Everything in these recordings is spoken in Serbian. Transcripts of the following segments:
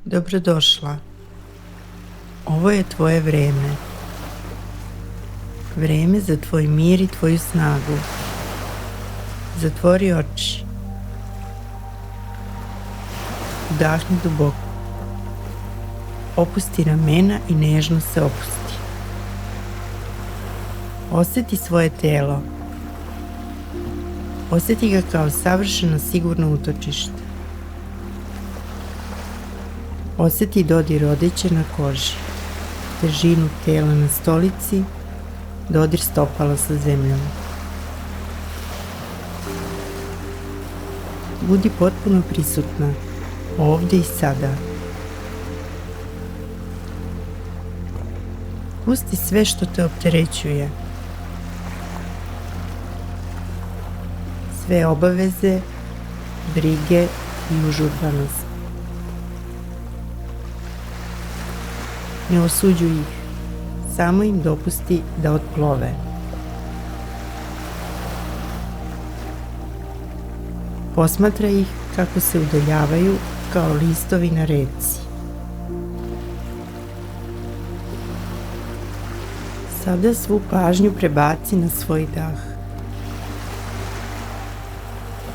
Dobrodošla. Ovo je tvoje vreme. Vreme za tvoj mir i tvoju snagu. Zatvori oči. Udahni duboko. Opusti ramena i nežno se opusti. Osjeti svoje telo. Osjeti ga kao savršeno sigurno utočište. Osjeti dodir odeće na koži, težinu tela na stolici, dodir stopala sa zemljom. Budi potpuno prisutna, ovdje i sada. Pusti sve što te opterećuje. Sve obaveze, brige i užurbanost. Ne osuđuj ih, samo im dopusti da otplove. Posmatraj ih kako se udaljavaju kao listovi na reci. Sada svu pažnju prebaci na svoj dah.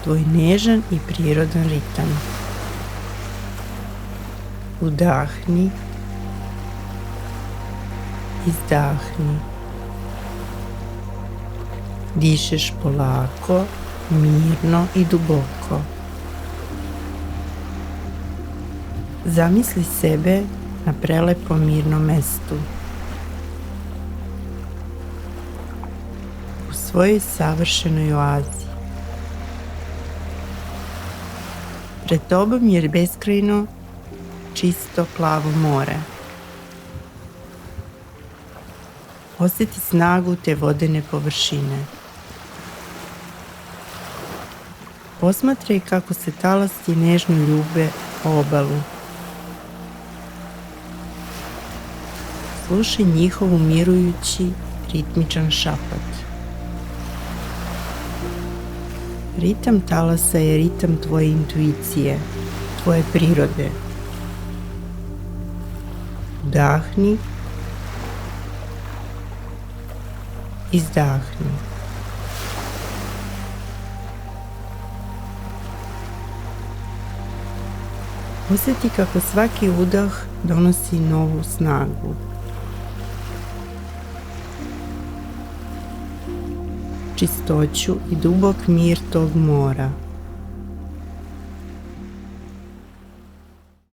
Tvoj nežan i prirodan ritam. Udahni. Izdahni. Dišeš polako, mirno i duboko. Zamisli sebe na prelepom mirnom mestu. U svojoj savršenoj oazi. Pred tobom je beskrajno, čisto plavo more. Osjeti snagu te vodene površine. Posmatraj kako se talasti nežno ljube o obalu. Slušaj njihov umirujući, ritmičan šapat. Ritam talasa je ritam tvoje intuicije, tvoje prirode. Udahni. Izdahni. Osjeti kako svaki udah donosi novu snagu. Čistoću i dubok mir tog mora.